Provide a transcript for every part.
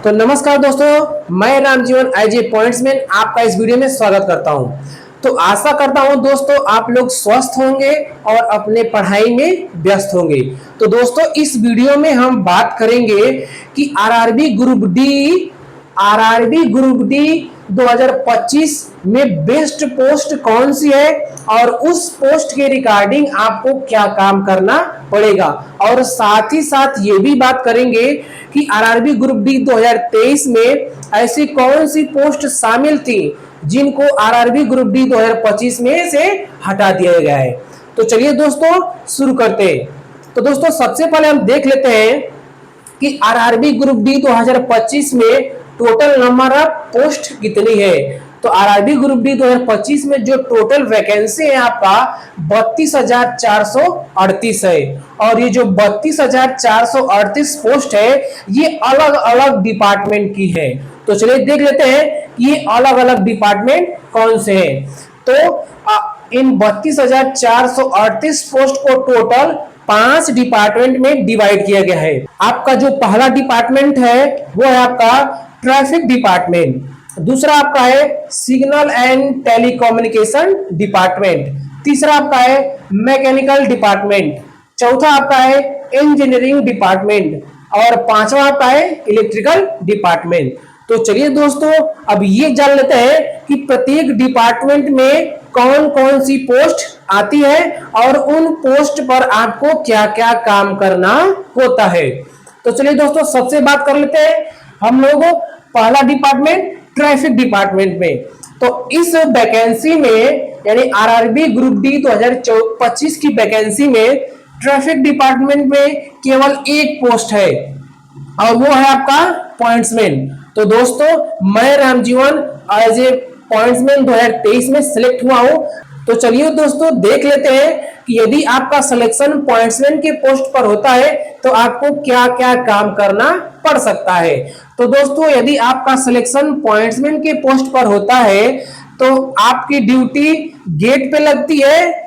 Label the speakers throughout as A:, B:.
A: तो नमस्कार दोस्तों, मैं रामजीवन आईजे पॉइंट्समैन आपका इस वीडियो में स्वागत करता हूं। तो आशा करता हूं दोस्तों आप लोग स्वस्थ होंगे और अपने पढ़ाई में व्यस्त होंगे। तो दोस्तों इस वीडियो में हम बात करेंगे कि आरआरबी ग्रुप डी 2025 में बेस्ट पोस्ट कौन सी है और उस पोस्ट के रिगार्डिंग आपको क्या काम करना पड़ेगा। और साथ ही साथ ये भी बात करेंगे कि आरआरबी ग्रुप डी 2023 में ऐसी कौन सी पोस्ट शामिल थी जिनको आरआरबी ग्रुप डी 2025 में से हटा दिया गया है। तो चलिए दोस्तों शुरू करते हैं। तो दोस्तों सबसे पहले हम देख लेते हैं कि आरआरबी ग्रुप डी 2025 में टोटल नंबर ऑफ पोस्ट कितनी है। तो आरआरबी ग्रुप डी 2025 में जो टोटल वैकेंसी है आपका 32,438 है। और ये जो 32,438 पोस्ट है ये अलग अलग डिपार्टमेंट की है। तो चलिए देख लेते हैं ये अलग अलग डिपार्टमेंट कौन से हैं। तो इन 32,438 पोस्ट को टोटल 5 डिपार्टमेंट में डिवाइड किया गया है। आपका जो पहला डिपार्टमेंट है वो है आपका ट्रैफिक डिपार्टमेंट, दूसरा आपका है सिग्नल एंड टेलीकम्युनिकेशन डिपार्टमेंट, तीसरा आपका है मैकेनिकल डिपार्टमेंट, चौथा आपका है इंजीनियरिंग डिपार्टमेंट और पांचवा आपका है इलेक्ट्रिकल डिपार्टमेंट। तो चलिए दोस्तों अब ये जान लेते हैं कि प्रत्येक डिपार्टमेंट में कौन कौन सी पोस्ट आती है और उन पोस्ट पर आपको क्या क्या काम करना होता है। तो चलिए दोस्तों सबसे बात कर लेते हैं हम लोग पहला डिपार्टमेंट ट्रैफिक डिपार्टमेंट में। तो इस वैकेंसी में यानी आरआरबी ग्रुप डी 2025 की वैकेंसी में ट्रैफिक डिपार्टमेंट में केवल एक पोस्ट है और वो है आपका पॉइंट्समैन। तो दोस्तों मैं रामजीवन एज ए पॉइंट्समैन 2023 में सिलेक्ट हुआ हूं। तो चलिए दोस्तों देख लेते हैं कि यदि आपका सिलेक्शन पॉइंट्समैन के पोस्ट पर होता है तो आपको क्या क्या काम करना पड़ सकता है। तो दोस्तों यदि आपका सिलेक्शन पॉइंट्समैन के पोस्ट पर होता है तो आपकी ड्यूटी गेट पे लगती है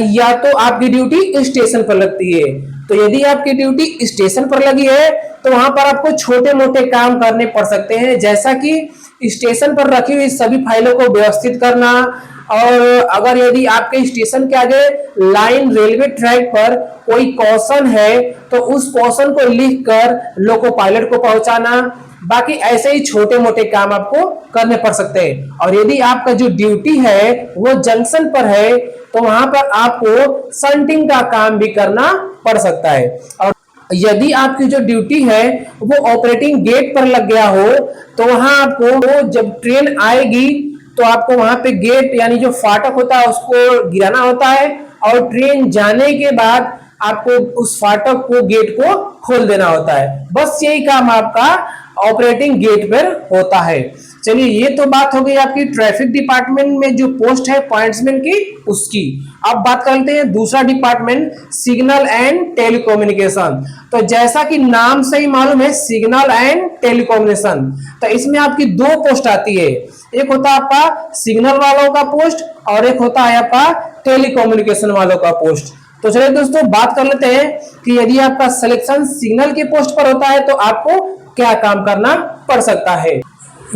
A: या तो आपकी ड्यूटी स्टेशन पर लगती है। तो यदि आपकी ड्यूटी स्टेशन पर लगी है तो वहां पर आपको छोटे मोटे काम करने पड़ सकते हैं, जैसा कि स्टेशन पर रखी हुई सभी फाइलों को व्यवस्थित करना। और अगर यदि आपके स्टेशन के आगे लाइन रेलवे ट्रैक पर कोई क्वेश्चन है तो उस क्वेश्चन को लिखकर लोको पायलट को पहुंचाना। बाकी ऐसे ही छोटे मोटे काम आपको करने पड़ सकते हैं। और यदि आपका जो ड्यूटी है वो जंक्शन पर है तो वहां पर आपको शंटिंग का काम भी करना पड़ सकता है। और यदि आपकी जो ड्यूटी है वो ऑपरेटिंग गेट पर लग गया हो तो वहां आपको जब ट्रेन आएगी तो आपको वहां पे गेट यानी जो फाटक होता है उसको गिराना होता है और ट्रेन जाने के बाद आपको उस फाटक को गेट को खोल देना होता है। बस यही काम आपका ऑपरेटिंग गेट पर होता है। चलिए ये तो बात हो गई आपकी ट्रैफिक डिपार्टमेंट में जो पोस्ट है पॉइंट्समैन की उसकी। अब बात करते हैं दूसरा डिपार्टमेंट सिग्नल एंड टेलीकम्युनिकेशन। तो जैसा कि नाम से ही मालूम है सिग्नल एंड टेलीकम्युनिकेशन, तो इसमें आपकी दो पोस्ट आती है। एक होता है आपका सिग्नल वालों का पोस्ट और एक होता है आपका टेलीकम्युनिकेशन वालों का पोस्ट। तो चलिए दोस्तों बात कर लेते हैं कि यदि आपका सिलेक्शन सिग्नल के पोस्ट पर होता है तो आपको क्या काम करना पड़ सकता है।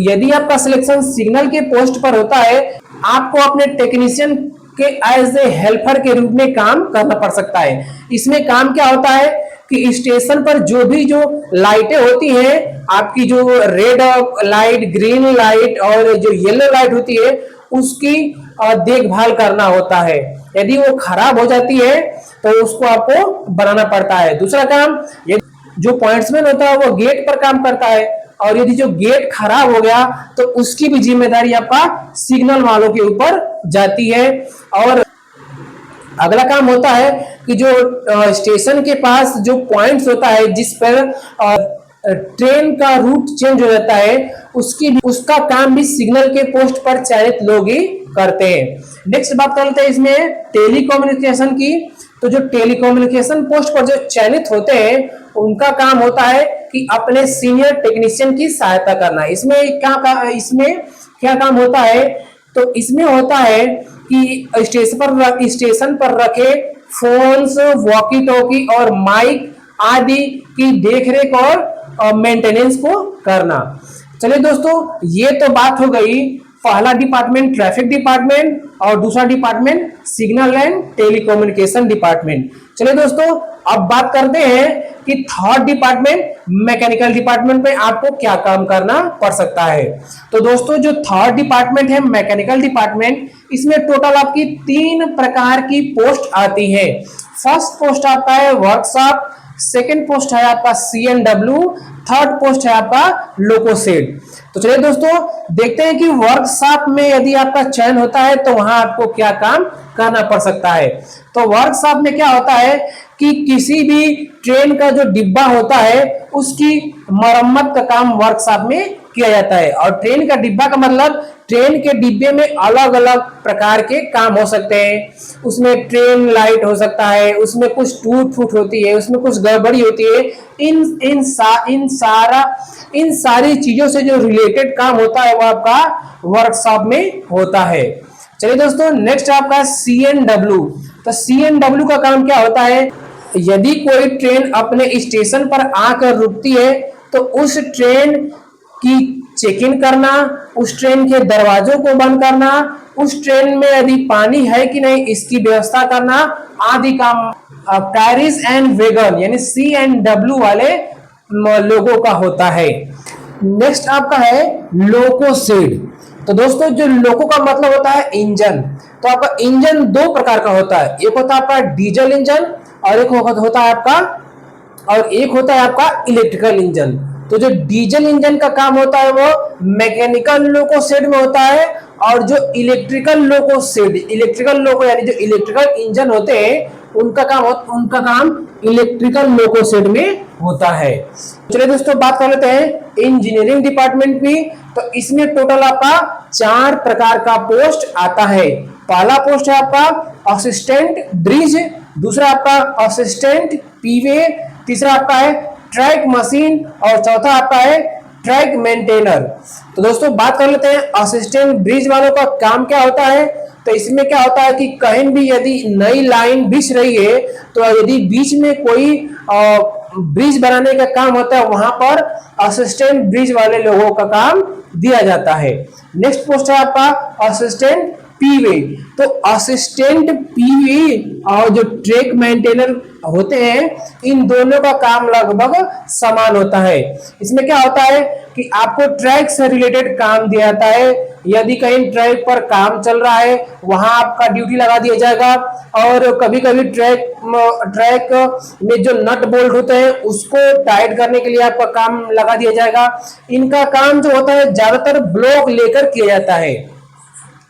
A: यदि आपका सिलेक्शन सिग्नल के पोस्ट पर होता है आपको अपने टेक्नीशियन के एज ए हेल्पर के रूप में काम करना पड़ सकता है। इसमें काम क्या होता है कि स्टेशन पर जो लाइटें होती हैं आपकी जो रेड लाइट, ग्रीन लाइट और जो येलो लाइट होती है उसकी देखभाल करना होता है। यदि वो खराब हो जाती है तो उसको आपको बनाना पड़ता है। दूसरा काम जो पॉइंट्समैन होता है वो गेट पर काम करता है और यदि जो गेट खराब हो गया तो उसकी भी जिम्मेदारी आपका सिग्नल वालों के ऊपर जाती है। और अगला काम होता है कि जो स्टेशन के पास जो पॉइंट्स होता है जिस पर ट्रेन का रूट चेंज हो जाता है उसका काम भी सिग्नल के पोस्ट पर चयनित लोग ही करते हैं। नेक्स्ट बात करते हैं इसमें टेलीकम्युनिकेशन की। तो जो टेलीकम्युनिकेशन पोस्ट पर जो चयनित होते हैं उनका काम होता है कि अपने सीनियर टेक्नीशियन की सहायता करना। इसमें क्या काम होता है, तो इसमें होता है कि स्टेशन पर रखे फोन्स, वॉकी टॉकी और माइक आदि की देखरेख और मेंटेनेंस को करना। चलिए दोस्तों, ये तो बात हो गई पहला डिपार्टमेंट ट्रैफिक डिपार्टमेंट और दूसरा department signal and telecommunication department. चलिए दोस्तों, अब बात करते हैं कि थर्ड डिपार्टमेंट मैकेनिकल डिपार्टमेंट में आपको क्या काम करना पड़ सकता है। तो दोस्तों, जो थर्ड डिपार्टमेंट है मैकेनिकल डिपार्टमेंट, इसमें टोटल आपकी 3 प्रकार की पोस्ट आती है। फर्स्ट पोस्ट आपका है वर्कशॉप, सेकेंड पोस्ट है आपका CNW, थर्ड पोस्ट है आपका लोकोसेड। तो चलिए दोस्तों, देखते हैं कि वर्कशॉप में यदि आपका चयन होता है तो वहां आपको क्या काम करना पड़ सकता है। तो वर्कशॉप में क्या होता है कि किसी भी ट्रेन का जो डिब्बा होता है उसकी मरम्मत का काम वर्कशॉप में किया जाता है। और ट्रेन का डिब्बा का मतलब ट्रेन के डिब्बे में अलग अलग प्रकार के काम हो सकते हैं। उसमें ट्रेन लाइट हो सकता है, उसमें कुछ टूट फूट होती है, उसमें कुछ गड़बड़ी होती है। इन सारी चीजों से जो रिलेटेड काम होता है वो आपका वर्कशॉप में होता है। चलिए दोस्तों, नेक्स्ट आपका CNW। तो CNW का काम क्या होता है, यदि कोई ट्रेन अपने स्टेशन पर आकर रुकती है तो उस ट्रेन की चेक इन करना, उस ट्रेन के दरवाजों को बंद करना, उस ट्रेन में यदि पानी है कि नहीं इसकी व्यवस्था करना आदि काम कैरिज एंड वेगन यानी CNW वाले लोगों का होता है। नेक्स्ट आपका है लोकोसेड। तो दोस्तों, जो लोको का मतलब होता है इंजन। तो आपका इंजन 2 प्रकार का होता है, एक होता है आपका डीजल इंजन और एक होता है आपका इलेक्ट्रिकल इंजन। तो जो डीजल इंजन का काम होता है वो मैकेनिकल लोकोसेड में होता है, और जो इलेक्ट्रिकल लोको यानी जो इलेक्ट्रिकल इंजन होते हैं उनका काम इलेक्ट्रिकल लोकोसेड में होता है। चलिए दोस्तों, बात कर लेते हैं इंजीनियरिंग डिपार्टमेंट की। तो इसमें टोटल आपका 4 प्रकार का पोस्ट आता है। पहला पोस्ट है आपका असिस्टेंट ब्रिज, दूसरा आपका असिस्टेंट पीवे, तीसरा आपका है ट्रैक मशीन और चौथा आपका है ट्रैक मेंटेनर। तो दोस्तों, बात कर लेते हैं असिस्टेंट ब्रिज वालों का काम क्या होता है। तो इसमें क्या होता है कि कहीं भी यदि नई लाइन बिछ रही है तो यदि बीच में कोई ब्रिज बनाने का काम होता है वहां पर असिस्टेंट ब्रिज वाले लोगों का काम दिया जाता है। नेक्स्ट पोस्ट है आपका असिस्टेंट पीवे। तो असिस्टेंट पीवे और जो ट्रैक मेंटेनर होते हैं इन दोनों का काम लगभग समान होता है। इसमें क्या होता है कि आपको ट्रैक से रिलेटेड काम दिया जाता है। यदि कहीं ट्रैक पर काम चल रहा है वहां आपका ड्यूटी लगा दिया जाएगा, और कभी कभी ट्रैक में जो नट बोल्ट होते हैं उसको टाइट करने के लिए आपका काम लगा दिया जाएगा। इनका काम जो होता है ज्यादातर ब्लॉक लेकर किया जाता है,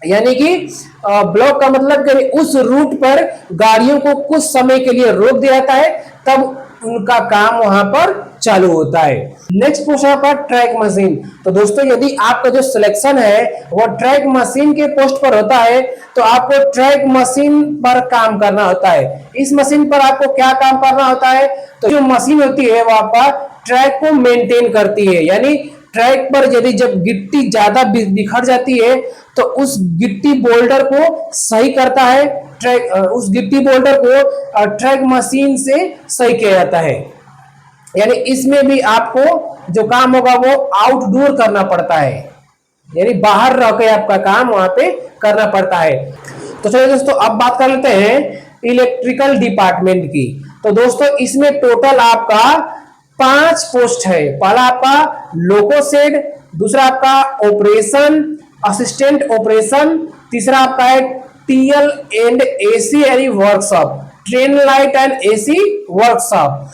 A: यानी कि ब्लॉक का मतलब कि उस रूट पर गाड़ियों को कुछ समय के लिए रोक दिया जाता है, तब उनका काम वहां पर चालू होता है। नेक्स्ट पोस्ट है ट्रैक मशीन। तो दोस्तों, यदि आपका जो सिलेक्शन है वो ट्रैक मशीन के पोस्ट पर होता है तो आपको ट्रैक मशीन पर काम करना होता है। इस मशीन पर आपको क्या काम करना होता है, तो जो मशीन होती है वो आपका ट्रैक को मेंटेन करती है, यानी ट्रैक पर यदि जब गिट्टी ज्यादा बिखर जाती है तो उस गिट्टी बोल्डर को सही करता है। उस गिट्टी बोल्डर को ट्रैक मशीन से सही किया जाता है। यानी इसमें भी आपको जो काम होगा वो आउटडोर करना पड़ता है, यानी बाहर रह के आपका काम वहां पे करना पड़ता है। तो चलिए दोस्तों, अब बात कर लेते हैं इलेक्ट्रिकल डिपार्टमेंट की। तो दोस्तों, इसमें टोटल आपका 5 पोस्ट है। पहला आपका लोकोसेड, दूसरा आपका ऑपरेशन असिस्टेंट ऑपरेशन, तीसरा आपका है टीएल एंड एसी यानी workshop, train light and AC workshop,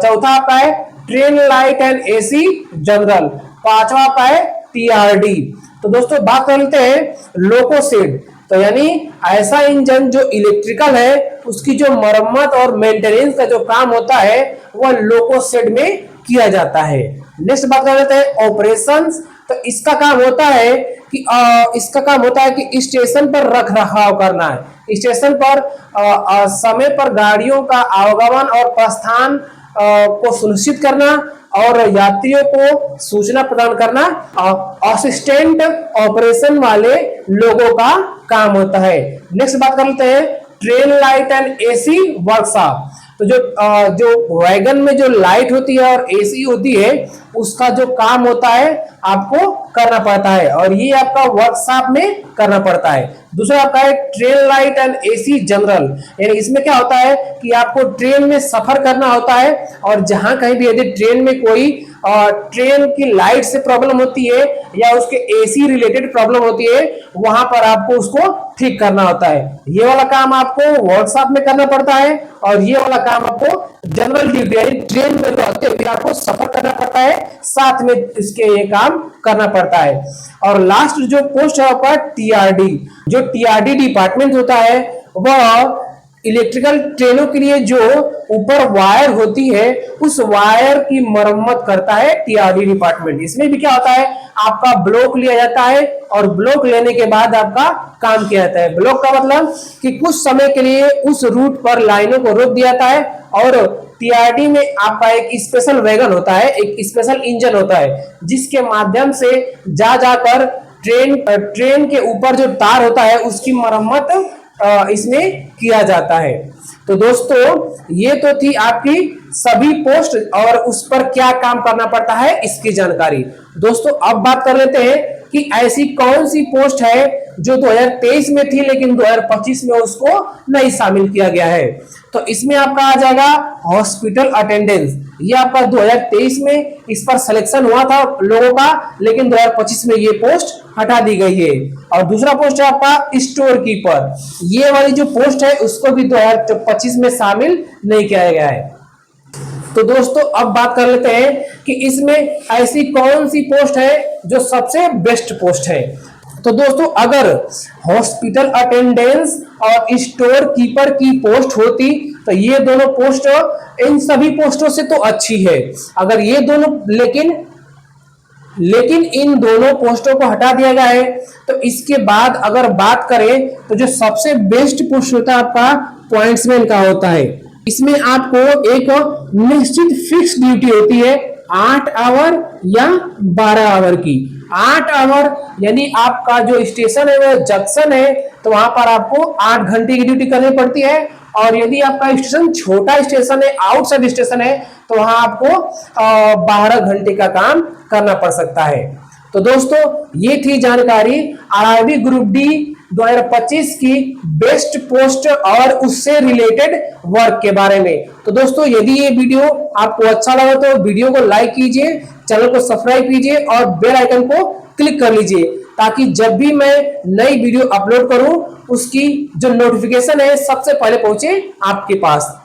A: चौथा आपका है train light and AC general, पांचवा आपका है टीआरडी। तो दोस्तों, बात कर लेते हैं लोकोसेड। तो यानी ऐसा इंजन जो इलेक्ट्रिकल है उसकी जो मरम्मत और मेंटेनेंस का जो काम होता है वह लोकोसेड में किया जाता है। नेक्स्ट बात कर लेते हैं ऑपरेशंस। तो इसका काम होता है कि स्टेशन पर रख रखाव करना है। स्टेशन पर समय पर गाड़ियों का आवागमन और प्रस्थान को सुनिश्चित करना और यात्रियों को सूचना प्रदान करना असिस्टेंट ऑपरेशन वाले लोगों का काम होता है। नेक्स्ट बात कर लेते हैं train light and AC workshop. तो जो वैगन में जो लाइट होती है और एसी होती है, उसका जो काम होता है आपको करना पड़ता है, और ये आपका वर्कशॉप में करना पड़ता है। दूसरा आपका है train light and AC general, यानी इसमें क्या होता है कि आपको ट्रेन में सफर करना होता है, और जहां कहीं भी यदि ट्रेन में कोई ट्रेन की लाइट से प्रॉब्लम होती है या उसके एसी रिलेटेड प्रॉब्लम होती है, वहां पर आपको उसको ठीक करना होता है। ये वाला काम आपको वर्कशॉप में करना पड़ता है, और ये वाला काम आपको जनरल ड्यूटी यानी ट्रेन में रहते हुए आपको सफर करना पड़ता है, साथ में इसके ये काम करना पड़ता है। और लास्ट जो पोस्ट है आपका टीआरडी, जो टीआरडी डिपार्टमेंट होता है वह इलेक्ट्रिकल ट्रेनों के लिए जो ऊपर वायर होती है उस वायर की मरम्मत करता है टीआरडी डिपार्टमेंट। इसमें भी क्या होता है, आपका ब्लॉक लिया जाता है और ब्लॉक लेने के बाद आपका काम किया जाता है। ब्लॉक का मतलब कि कुछ समय के लिए उस रूट पर लाइनों को रोक दिया जाता है, और टीआरडी में आपका एक स्पेशल वैगन होता है, एक स्पेशल इंजन होता है, जिसके माध्यम से जा जाकर ट्रेन के ऊपर जो तार होता है उसकी मरम्मत इसमें किया जाता है। तो दोस्तों ये तो थी आपकी सभी पोस्ट और उस पर क्या काम करना पड़ता है इसकी जानकारी। दोस्तों अब बात कर लेते हैं कि ऐसी कौन सी पोस्ट है जो 2023 में थी लेकिन 2025 में उसको नहीं शामिल किया गया है। तो इसमें आपका आ जाएगा हॉस्पिटल अटेंडेंस। ये आपका 2023 में इस पर सिलेक्शन हुआ था लोगों का, लेकिन 2025 में ये पोस्ट हटा दी गई है। और दूसरा पोस्ट है आपका स्टोर कीपर। ये वाली जो पोस्ट है उसको भी 2025 में शामिल नहीं किया गया है। तो दोस्तों अब बात कर लेते हैं कि इसमें ऐसी कौन सी पोस्ट है जो सबसे बेस्ट पोस्ट है। तो दोस्तों अगर हॉस्पिटल अटेंडेंस और स्टोर कीपर की पोस्ट होती तो ये दोनों पोस्ट इन सभी पोस्टों से तो अच्छी है। अगर ये दोनों लेकिन इन दोनों पोस्टों को हटा दिया गया है, तो इसके बाद अगर बात करें तो जो सबसे बेस्ट पोस्ट होता है आपका पॉइंट्समैन का होता है। इसमें आपको एक निश्चित फिक्स ड्यूटी होती है 8 आवर या 12 आवर की। 8 आवर यानी आपका जो स्टेशन है वो जंक्शन है, तो वहां पर आपको 8 घंटे की ड्यूटी करनी पड़ती है। और यदि आपका स्टेशन छोटा स्टेशन है, आउटसाइड स्टेशन है, तो वहां आपको 12 घंटे का काम करना पड़ सकता है। तो दोस्तों ये थी जानकारी आरआरबी ग्रुप डी 2025 की बेस्ट पोस्ट और उससे रिलेटेड वर्क के बारे में। तो दोस्तों यदि ये वीडियो आपको अच्छा लगा तो वीडियो को लाइक कीजिए, चैनल को सब्सक्राइब कीजिए और बेल आइकन को क्लिक कर लीजिए, ताकि जब भी मैं नई वीडियो अपलोड करूं उसकी जो नोटिफिकेशन है सबसे पहले पहुंचे आपके पास।